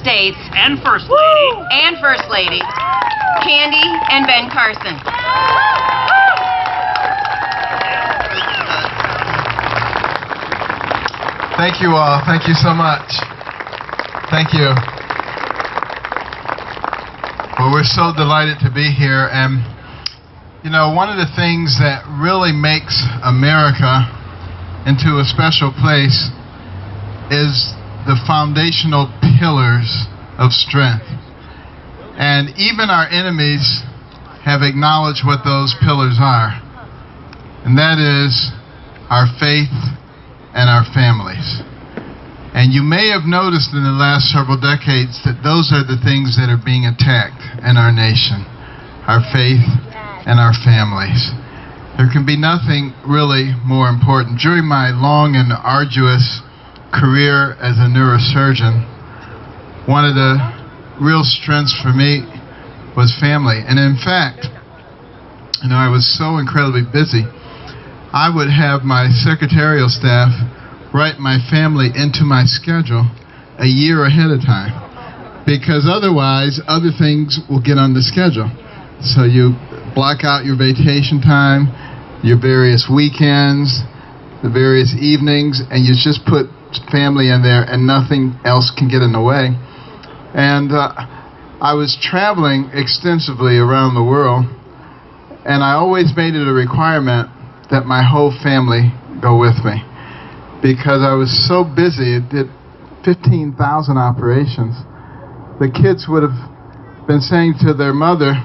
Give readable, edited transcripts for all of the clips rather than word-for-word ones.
States and First Lady, Candy and Ben Carson. Thank you all. Thank you so much. Thank you. Well, we're so delighted to be here. And, you know, one of the things that really makes America into a special place is the foundational pillars of strength. And even our enemies have acknowledged what those pillars are. And that is our faith and our families. And you may have noticed in the last several decades that those are the things that are being attacked in our nation. Our faith and our families. There can be nothing really more important. During my long and arduous career as a neurosurgeon, one of the real strengths for me was family. And in fact, you know, I was so incredibly busy, I would have my secretarial staff write my family into my schedule a year ahead of time, because otherwise other things will get on the schedule. So you block out your vacation time, your various weekends, the various evenings, and you just put family in there and nothing else can get in the way. And I was traveling extensively around the world, and I always made it a requirement that my whole family go with me, because I was so busy. It did 15,000 operations. The kids would have been saying to their mother,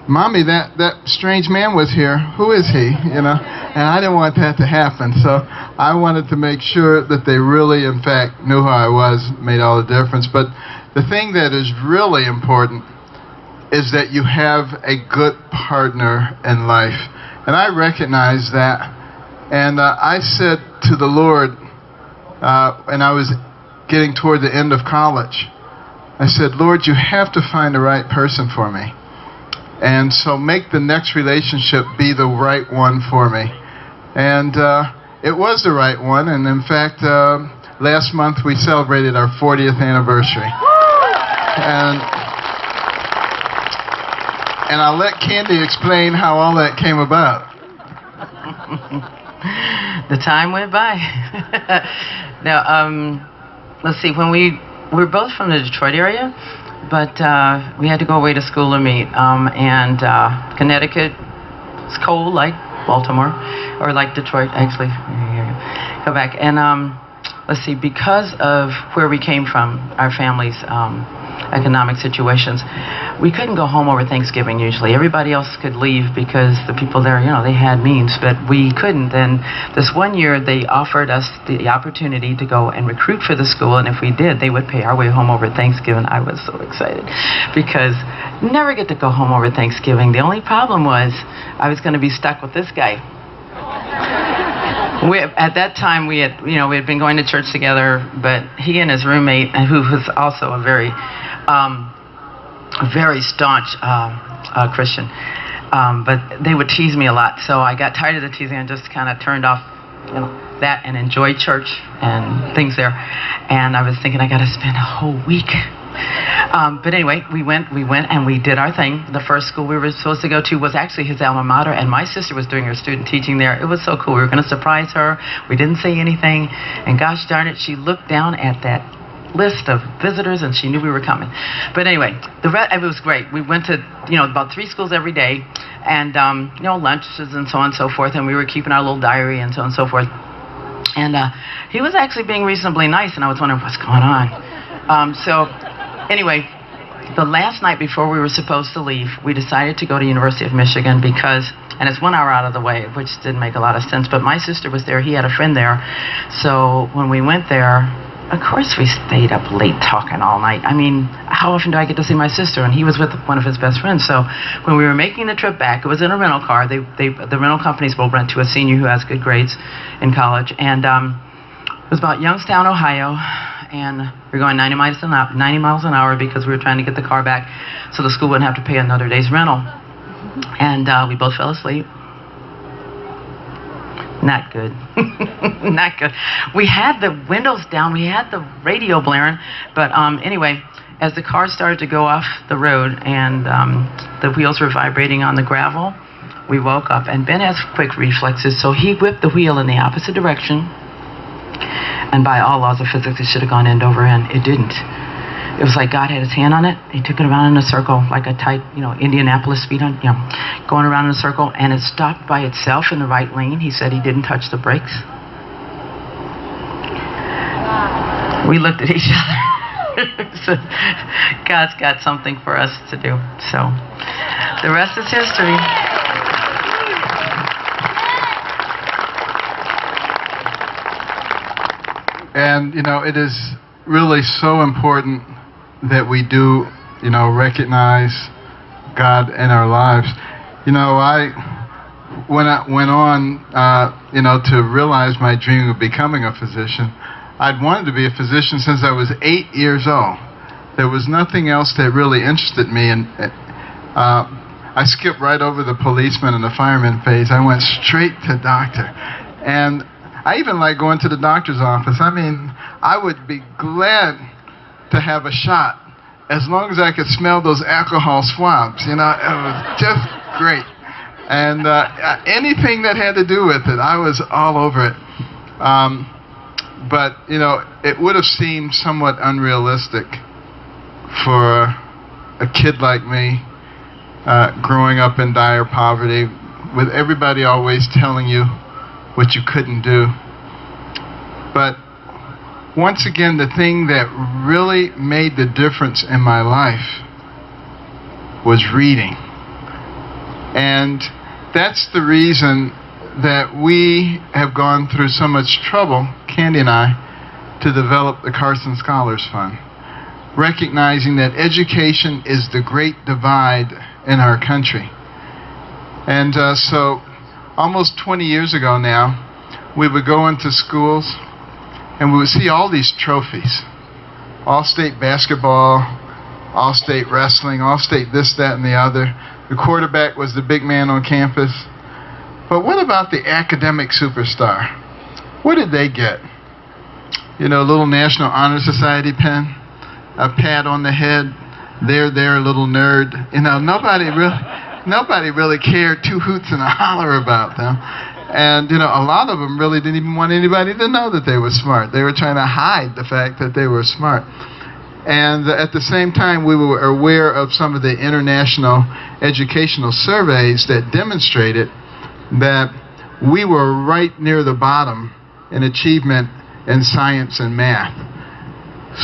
"Mommy, that strange man was here. Who is he?" You know, and I didn't want that to happen. So I wanted to make sure that they really, in fact, knew who I was. Made all the difference. But the thing that is really important is that you have a good partner in life. And I recognize that. And I said to the Lord, and I was getting toward the end of college, I said, "Lord, you have to find the right person for me. And so make the next relationship be the right one for me." And it was the right one. And in fact, last month we celebrated our 40th anniversary. And I'll let Candy explain how all that came about. The time went by. Now, let's see, when we're both from the Detroit area, but we had to go away to school to meet. And Connecticut is cold like Baltimore, or like Detroit, actually. Go back. And let's see, because of where we came from, our families' economic situations, we couldn't go home over Thanksgiving usually. Everybody else could leave because the people there, you know, they had means, but we couldn't. And this one year they offered us the opportunity to go and recruit for the school, and if we did, they would pay our way home over Thanksgiving. I was so excited because you never get to go home over Thanksgiving. The only problem was I was going to be stuck with this guy. At that time, we had been going to church together, but he and his roommate, who was also a very staunch Christian, but they would tease me a lot. So I got tired of the teasing and just kind of turned off, that and enjoyed church and things there. And I was thinking, I got to spend a whole week. But anyway, we went and we did our thing. The first school we were supposed to go to was actually his alma mater, and my sister was doing her student teaching there. It was so cool. We were going to surprise her. We didn't say anything, and gosh darn it, she looked down at that list of visitors and she knew we were coming. But anyway, it was great. We went to about 3 schools every day, and lunches and so on and so forth, and we were keeping our little diary and so on and so forth. And he was actually being reasonably nice, and I was wondering what's going on. So anyway, the last night before we were supposed to leave, we decided to go to University of Michigan because, and it's 1 hour out of the way, which didn't make a lot of sense, but my sister was there. He had a friend there. So when we went there, of course we stayed up late talking all night. I mean, how often do I get to see my sister? And he was with one of his best friends. So when we were making the trip back, it was in a rental car. The rental companies will rent to a senior who has good grades in college. And it was about Youngstown, Ohio. And we were going 90 miles an hour because we were trying to get the car back so the school wouldn't have to pay another day's rental. And we both fell asleep. Not good. Not good. We had the windows down. We had the radio blaring. But anyway, as the car started to go off the road and the wheels were vibrating on the gravel, we woke up. And Ben has quick reflexes, so he whipped the wheel in the opposite direction. And by all laws of physics, it should have gone end over end. It didn't. It was like God had his hand on it. He took it around in a circle, like a tight, Indianapolis speed on, going around in a circle, and it stopped by itself in the right lane. He said he didn't touch the brakes. We looked at each other. So God's got something for us to do. So the rest is history. And, it is really so important that we do, recognize God in our lives. When I went on, to realize my dream of becoming a physician, I'd wanted to be a physician since I was 8 years old. There was nothing else that really interested me, and I skipped right over the policeman and the fireman phase. I went straight to doctor. And I even like going to the doctor's office. I mean, I would be glad to have a shot as long as I could smell those alcohol swabs. It was just great. And anything that had to do with it, I was all over it. But, it would have seemed somewhat unrealistic for a kid like me, growing up in dire poverty, with everybody always telling you what you couldn't do. But once again, the thing that really made the difference in my life was reading. And that's the reason that we have gone through so much trouble, Candy and I, to develop the Carson Scholars Fund, recognizing that education is the great divide in our country. And so almost 20 years ago now, we would go into schools and we would see all these trophies. All-state basketball, all-state wrestling, all-state this, that, and the other. The quarterback was the big man on campus. But what about the academic superstar? What did they get? A little National Honor Society pen, a pat on the head, there, little nerd. Nobody really cared two hoots and a holler about them. And, a lot of them really didn't even want anybody to know that they were smart. They were trying to hide the fact that they were smart. And at the same time, we were aware of some of the international educational surveys that demonstrated that we were right near the bottom in achievement in science and math.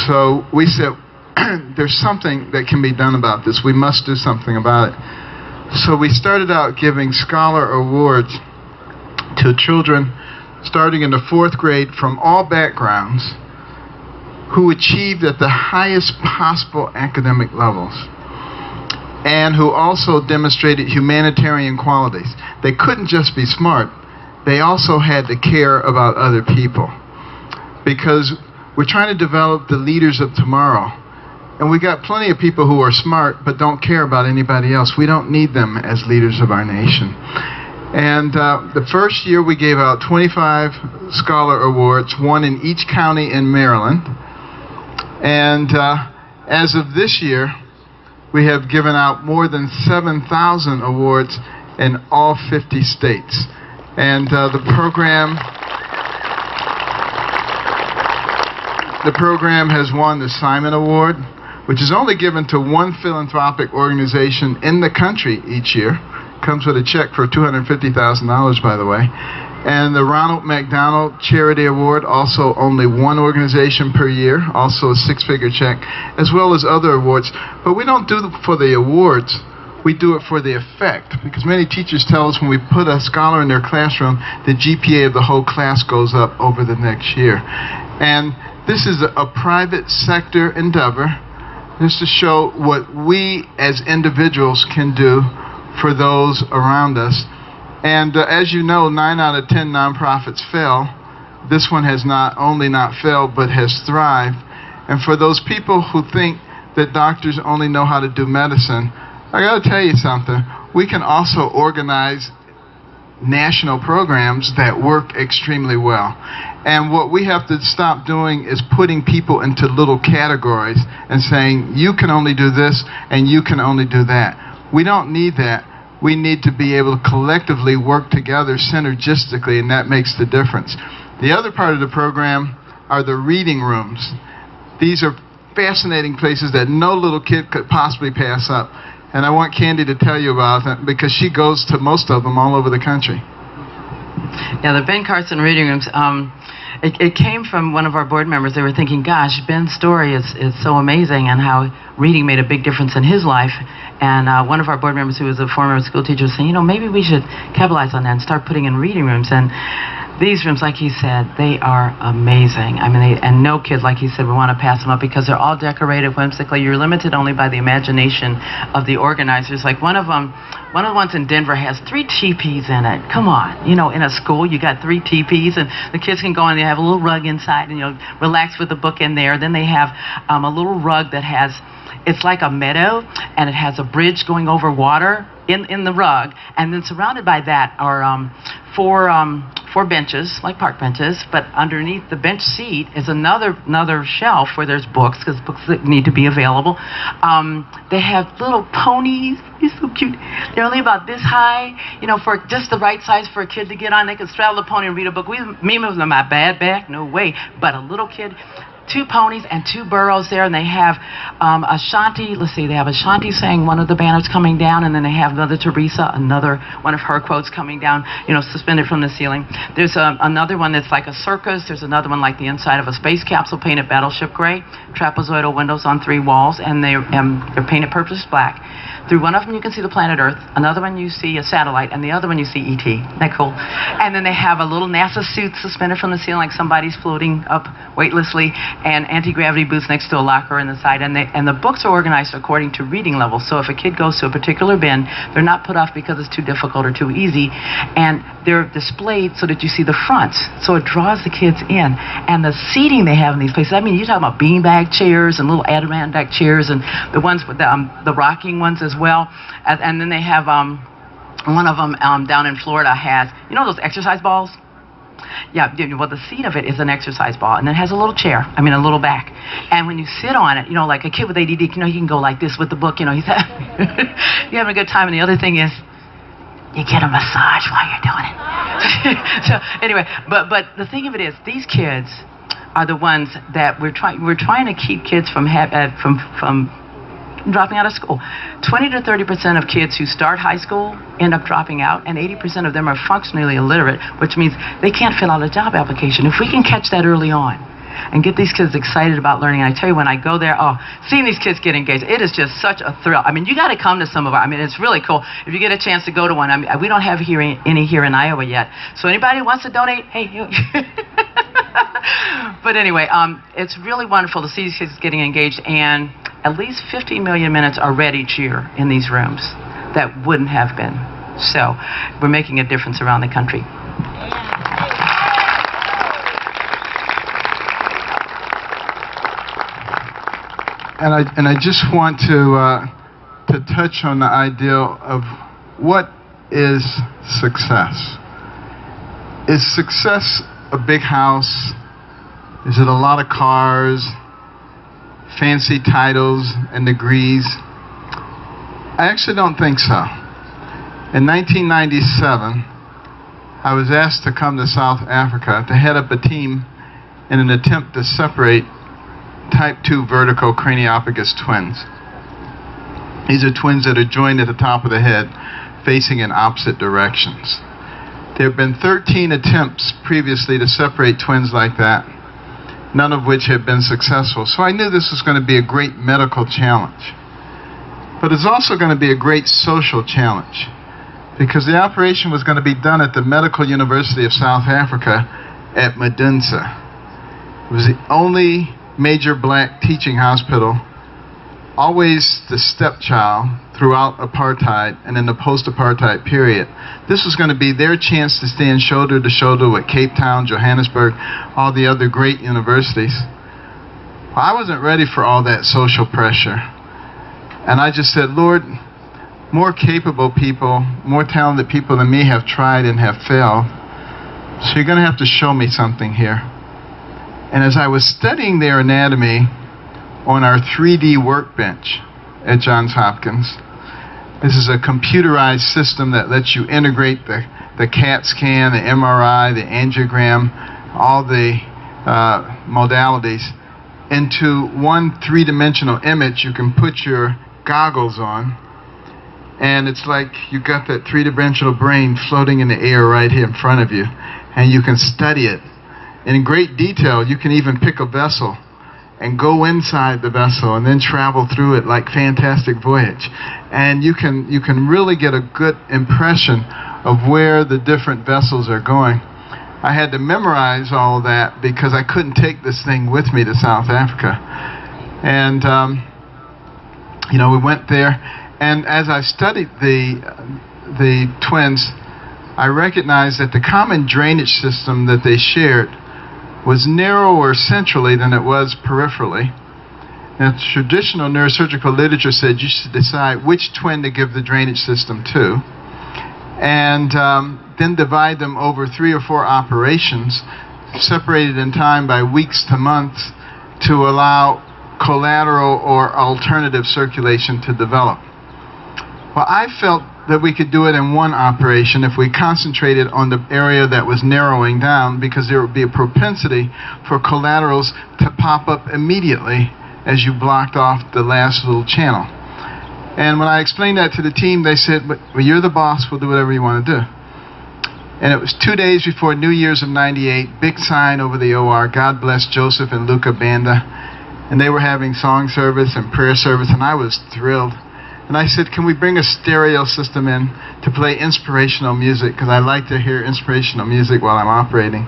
So we said, there's something that can be done about this. We must do something about it. So we started out giving scholar awards to children starting in the 4th grade from all backgrounds who achieved at the highest possible academic levels and who also demonstrated humanitarian qualities. They couldn't just be smart, they also had to care about other people, because we're trying to develop the leaders of tomorrow. And we got plenty of people who are smart but don't care about anybody else. We don't need them as leaders of our nation. And the first year we gave out 25 scholar awards, one in each county in Maryland. And as of this year, we have given out more than 7,000 awards in all 50 states. And the program has won the Simon Award, which is only given to one philanthropic organization in the country each year. Comes with a check for $250,000, by the way. And the Ronald McDonald Charity Award, also only one organization per year, also a 6-figure check, as well as other awards. But we don't do it for the awards, we do it for the effect. Because many teachers tell us when we put a scholar in their classroom, the GPA of the whole class goes up over the next year. And this is a private sector endeavor, just to show what we as individuals can do for those around us. And as you know, 9 out of 10 nonprofits fail. This one has not only not failed, but has thrived. And for those people who think that doctors only know how to do medicine, I got to tell you something. We can also organize national programs that work extremely well. And what we have to stop doing is putting people into little categories and saying, you can only do this and you can only do that. We don't need that. We need to be able to collectively work together synergistically, and that makes the difference. The other part of the program are the reading rooms. These are fascinating places that no little kid could possibly pass up. And I want Candy to tell you about that because she goes to most of them all over the country. Yeah, the Ben Carson reading rooms, it came from one of our board members. They were thinking, gosh, Ben's story is so amazing and how reading made a big difference in his life. And one of our board members, who was a former school teacher, was saying, you know, maybe we should capitalize on that and start putting in reading rooms. And these rooms, like he said, they are amazing. I mean, and no kid, like he said, we want to pass them up because they're all decorated whimsically. You're limited only by the imagination of the organizers. Like one of the ones in Denver has 3 teepees in it. Come on, you know, in a school you got 3 teepees, and the kids can go in. They have a little rug inside, and you know, relax with the book in there. Then they have a little rug that has, it's like a meadow, and it has a bridge going over water in the rug, and then surrounded by that are 4 benches, like park benches, but underneath the bench seat is another shelf where there's books, because books that need to be available. They have little ponies. They're so cute. They're only about this high, you know, for just the right size for a kid to get on. They can straddle the pony and read a book. Me with my bad back, no way. But a little kid, 2 ponies and 2 burros there, and they have a shanty. Let's see, they have a shanty saying one of the banners coming down, and then they have Mother Teresa, another one of her quotes coming down, you know, suspended from the ceiling. There's another one that's like a circus. There's another one like the inside of a space capsule painted battleship gray, trapezoidal windows on 3 walls, and they're painted purplish black. Through one of them you can see the planet Earth, another one you see a satellite, and the other one you see E.T. Isn't that cool? And then they have a little NASA suit suspended from the ceiling like somebody's floating up weightlessly, and anti-gravity boots next to a locker in the side. And the books are organized according to reading level. So if a kid goes to a particular bin, they're not put off because it's too difficult or too easy. And they're displayed so that you see the fronts. So it draws the kids in. And the seating they have in these places, I mean, you're talking about beanbag chairs and little Adirondack chairs, and the ones with the rocking ones as well. And then they have one of them down in Florida has, you know those exercise balls? Yeah, well, the seat of it is an exercise ball, and it has a little chair, a little back. And when you sit on it, you know, like a kid with ADD, you know, you can go like this with the book, you know, you're having a good time. And the other thing is, you get a massage while you're doing it. So anyway, but the thing of it is, these kids are the ones that we're trying to keep kids from dropping out of school. 20 to 30% of kids who start high school end up dropping out, and 80% of them are functionally illiterate, which means they can't fill out a job application. If we can catch that early on and get these kids excited about learning, and I tell you, when I go there, seeing these kids get engaged, it is just such a thrill. I mean, you got to come to some of our, it's really cool. If you get a chance to go to one, we don't have any here in Iowa yet. So anybody who wants to donate, hey, you. But anyway, it's really wonderful to see these kids getting engaged, and at least 50 million minutes are read each year in these rooms that wouldn't have been. So we're making a difference around the country. And I just want to touch on the idea of what is success. Is success a big house? Is it a lot of cars, fancy titles and degrees? I actually don't think so. In 1997, I was asked to come to South Africa to head up a team in an attempt to separate type 2 vertical craniopagus twins. These are twins that are joined at the top of the head, facing in opposite directions. There have been 13 attempts previously to separate twins like that, none of which have been successful. So I knew this was going to be a great medical challenge. But it's also going to be a great social challenge, because the operation was going to be done at the Medical University of South Africa at Medunsa. It was the only major black teaching hospital, always the stepchild throughout apartheid and in the post-apartheid period. This was going to be their chance to stand shoulder to shoulder with Cape Town, Johannesburg, all the other great universities. Well, I wasn't ready for all that social pressure. And I just said, Lord, more capable people, more talented people than me have tried and have failed. So you're going to have to show me something here. And as I was studying their anatomy on our 3D workbench at Johns Hopkins, this is a computerized system that lets you integrate the CAT scan, the MRI, the angiogram, all the modalities into one three-dimensional image. You can put your goggles on, and it's like you've got that three-dimensional brain floating in the air right here in front of you, and you can study it. And in great detail, you can even pick a vessel and go inside the vessel and then travel through it like Fantastic Voyage. And you can really get a good impression of where the different vessels are going. I had to memorize all of that because I couldn't take this thing with me to South Africa. And we went there, and as I studied the twins, I recognized that the common drainage system that they shared was narrower centrally than it was peripherally. Now, traditional neurosurgical literature said you should decide which twin to give the drainage system to, and then divide them over 3 or 4 operations, separated in time by weeks to months, to allow collateral or alternative circulation to develop. Well, I felt that we could do it in one operation if we concentrated on the area that was narrowing down, because there would be a propensity for collaterals to pop up immediately as you blocked off the last little channel. And when I explained that to the team, they said, well, you're the boss, we'll do whatever you want to do. And it was 2 days before New Year's of '98, big sign over the OR, God bless Joseph and Luca Banda. And they were having song service and prayer service, and I was thrilled. And I said, can we bring a stereo system in to play inspirational music? Because I like to hear inspirational music while I'm operating.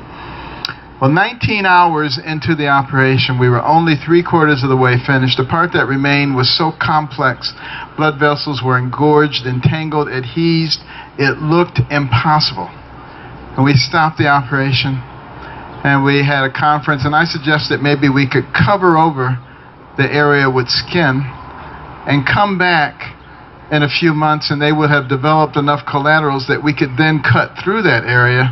Well, 19 hours into the operation, we were only 3/4 of the way finished. The part that remained was so complex. Blood vessels were engorged, entangled, adhesed. It looked impossible. And we stopped the operation, and we had a conference, and I suggested maybe we could cover over the area with skin and come back in a few months, and they would have developed enough collaterals that we could then cut through that area.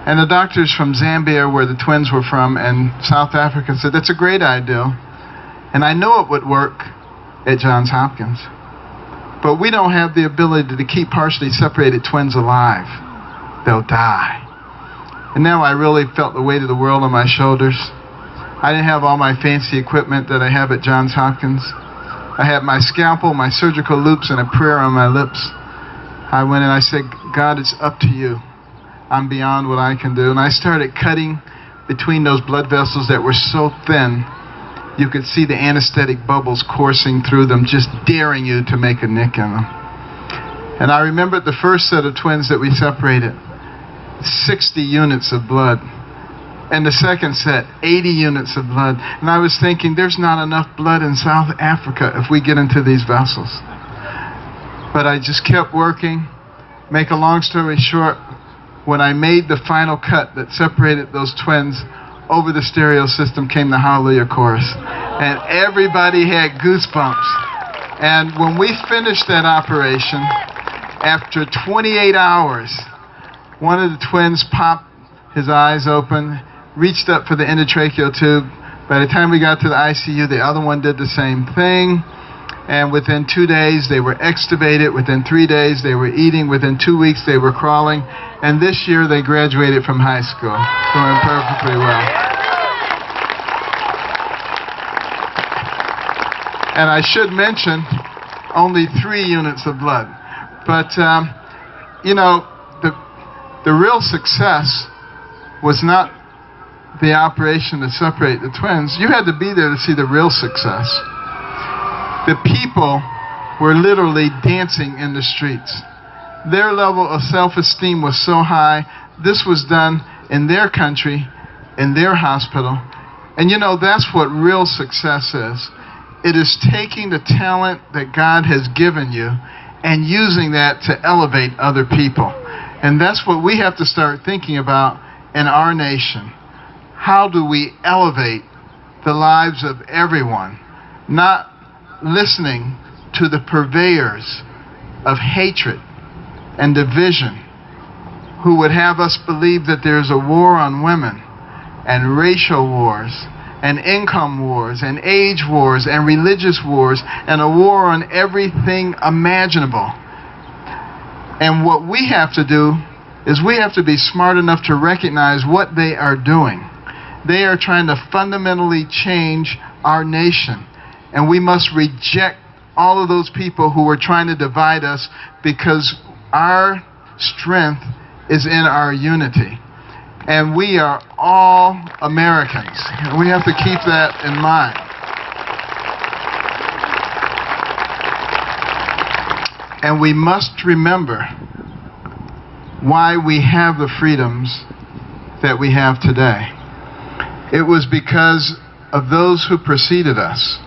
And the doctors from Zambia, where the twins were from, and South Africa said, that's a great idea. And I know it would work at Johns Hopkins. But we don't have the ability to keep partially separated twins alive. They'll die. And now I really felt the weight of the world on my shoulders. I didn't have all my fancy equipment that I have at Johns Hopkins. I had my scalpel, my surgical loops, and a prayer on my lips. I went and I said, God, it's up to you. I'm beyond what I can do. And I started cutting between those blood vessels that were so thin, you could see the anesthetic bubbles coursing through them, just daring you to make a nick in them. And I remembered the first set of twins that we separated, 60 units of blood. And the second set, 80 units of blood. And I was thinking, there's not enough blood in South Africa if we get into these vessels. But I just kept working. Make a long story short, when I made the final cut that separated those twins, over the stereo system came the Hallelujah Chorus. And everybody had goosebumps. And when we finished that operation, after 28 hours, one of the twins popped his eyes open, reached up for the endotracheal tube. By the time we got to the ICU, the other one did the same thing. And within 2 days, they were extubated. Within 3 days, they were eating. Within 2 weeks, they were crawling. And this year, they graduated from high school, doing perfectly well. And I should mention, only 3 units of blood. But, the real success was not the operation to separate the twins. You had to be there to see the real success. The people were literally dancing in the streets. Their level of self-esteem was so high. This was done in their country, in their hospital. And that's what real success is. It is taking the talent that God has given you and using that to elevate other people. And that's what we have to start thinking about in our nation. How do we elevate the lives of everyone? Not listening to the purveyors of hatred and division, who would have us believe that there's a war on women and racial wars and income wars and age wars and religious wars and a war on everything imaginable. And what we have to do is we have to be smart enough to recognize what they are doing. They are trying to fundamentally change our nation. And we must reject all of those people who are trying to divide us, because our strength is in our unity. And we are all Americans. We have to keep that in mind. And we must remember why we have the freedoms that we have today. It was because of those who preceded us,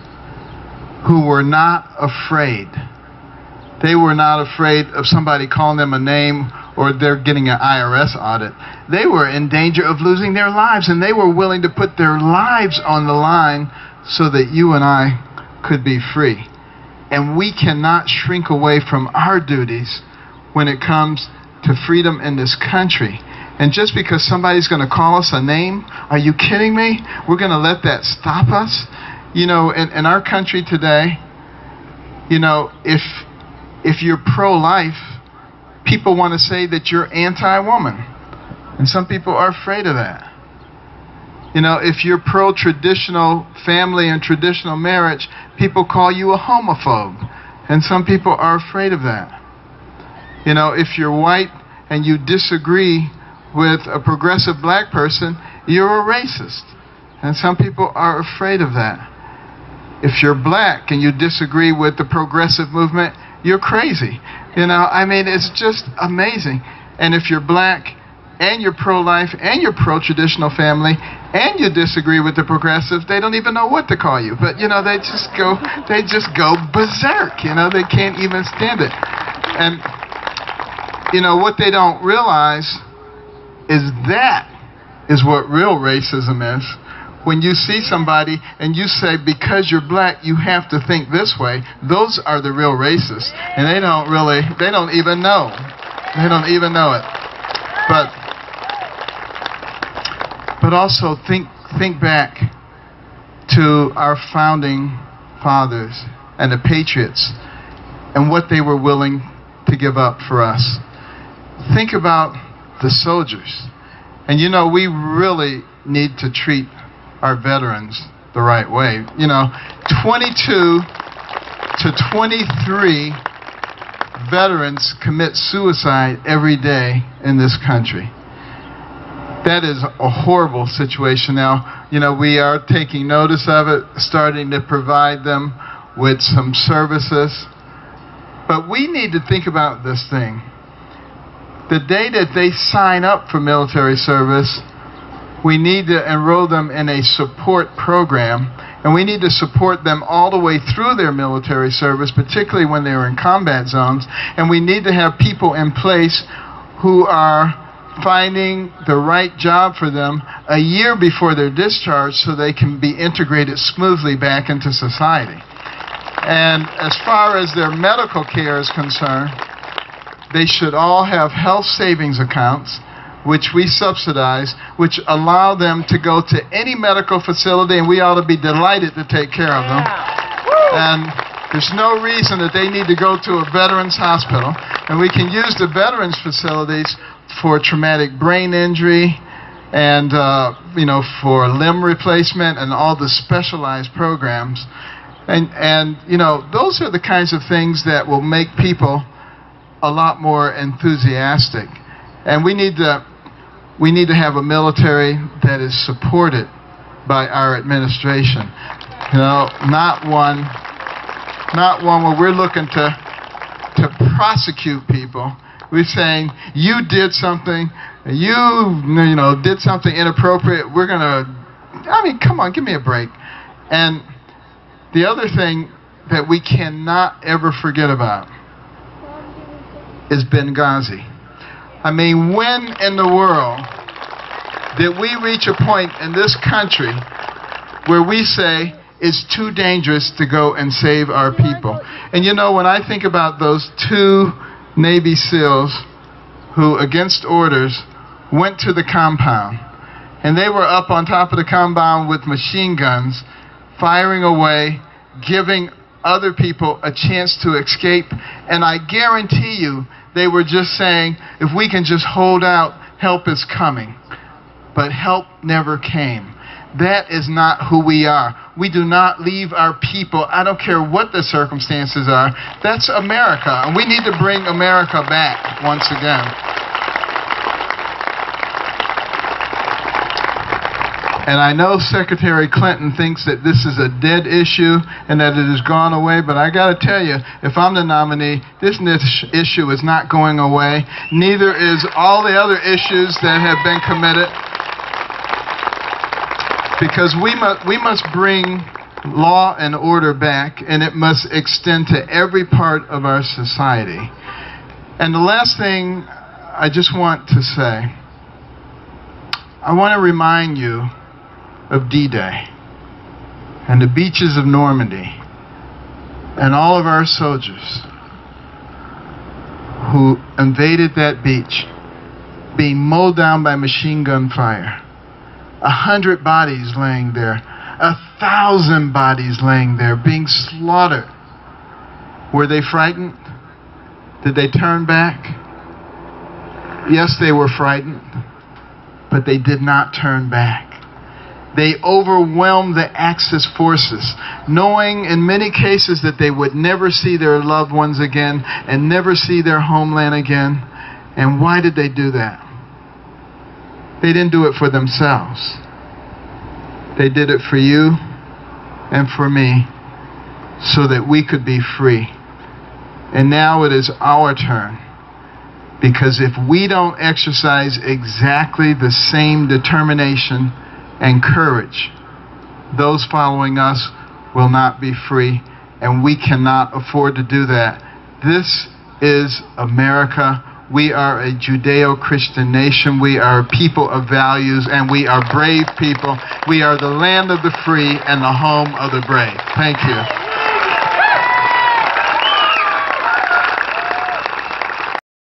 who were not afraid. They were not afraid of somebody calling them a name or they're getting an IRS audit. They were in danger of losing their lives, and they were willing to put their lives on the line so that you and I could be free. And we cannot shrink away from our duties when it comes to freedom in this country. And just because somebody's going to call us a name, are you kidding me? We're going to let that stop us? You know, in our country today, you know, if you're pro-life, people want to say that you're anti-woman. And some people are afraid of that. You know, if you're pro-traditional family and traditional marriage, people call you a homophobe. And some people are afraid of that. You know, if you're white and you disagree with a progressive black person, you're a racist. And some people are afraid of that. If you're black and you disagree with the progressive movement, you're crazy. You know, I mean, it's just amazing. And if you're black and you're pro-life and you're pro-traditional family and you disagree with the progressives, they don't even know what to call you. But, you know, they just go berserk. You know, they can't even stand it. And, you know, what they don't realize is that is what real racism is. When you see somebody and you say, because you're black, you have to think this way, those are the real racists. And they don't even know. They don't even know it. But also think back to our founding fathers and the patriots and what they were willing to give up for us. Think about the soldiers. And you know, we really need to treat our veterans the right way. You know, 22 to 23 veterans commit suicide every day in this country. That is a horrible situation. Now, you know, we are taking notice of it, starting to provide them with some services. But we need to think about this thing. The day that they sign up for military service, we need to enroll them in a support program, and we need to support them all the way through their military service, particularly when they're in combat zones. And we need to have people in place who are finding the right job for them a year before they're discharged so they can be integrated smoothly back into society. And as far as their medical care is concerned, they should all have health savings accounts, which we subsidize, which allow them to go to any medical facility, and we ought to be delighted to take care of them. And there's no reason that they need to go to a veterans hospital. And we can use the veterans facilities for traumatic brain injury and, you know, for limb replacement and all the specialized programs. And, you know, those are the kinds of things that will make people a lot more enthusiastic. And we need to have a military that is supported by our administration. You know, not one where we're looking to prosecute people. We're saying, you did something, you know, did something inappropriate, we're going to, I mean, come on, give me a break. And the other thing that we cannot ever forget about is Benghazi. I mean, when in the world did we reach a point in this country where we say, is too dangerous to go and save our people. And you know, when I think about those 2 Navy SEALs who, against orders, went to the compound, and they were up on top of the compound with machine guns, firing away, giving other people a chance to escape. And I guarantee you, they were just saying, if we can just hold out, help is coming. But help never came. That is not who we are. We do not leave our people. I don't care what the circumstances are. That's America. And we need to bring America back once again. And I know Secretary Clinton thinks that this is a dead issue and that it has gone away, but I got to tell you, if I'm the nominee, this issue is not going away. Neither is all the other issues that have been committed. Because we must bring law and order back, and it must extend to every part of our society. And the last thing I just want to say, I want to remind you of D-Day and the beaches of Normandy and all of our soldiers who invaded that beach, being mowed down by machine gun fire. 100 bodies laying there, 1,000 bodies laying there, being slaughtered. Were they frightened? Did they turn back? Yes, they were frightened, but they did not turn back. They overwhelmed the Axis forces, knowing in many cases that they would never see their loved ones again and never see their homeland again. And why did they do that? They didn't do it for themselves. They did it for you and for me so that we could be free. And now it is our turn. Because if we don't exercise exactly the same determination and courage, those following us will not be free, and we cannot afford to do that. This is America. We are a Judeo-Christian nation. We are a people of values, and we are brave people. We are the land of the free and the home of the brave. Thank you.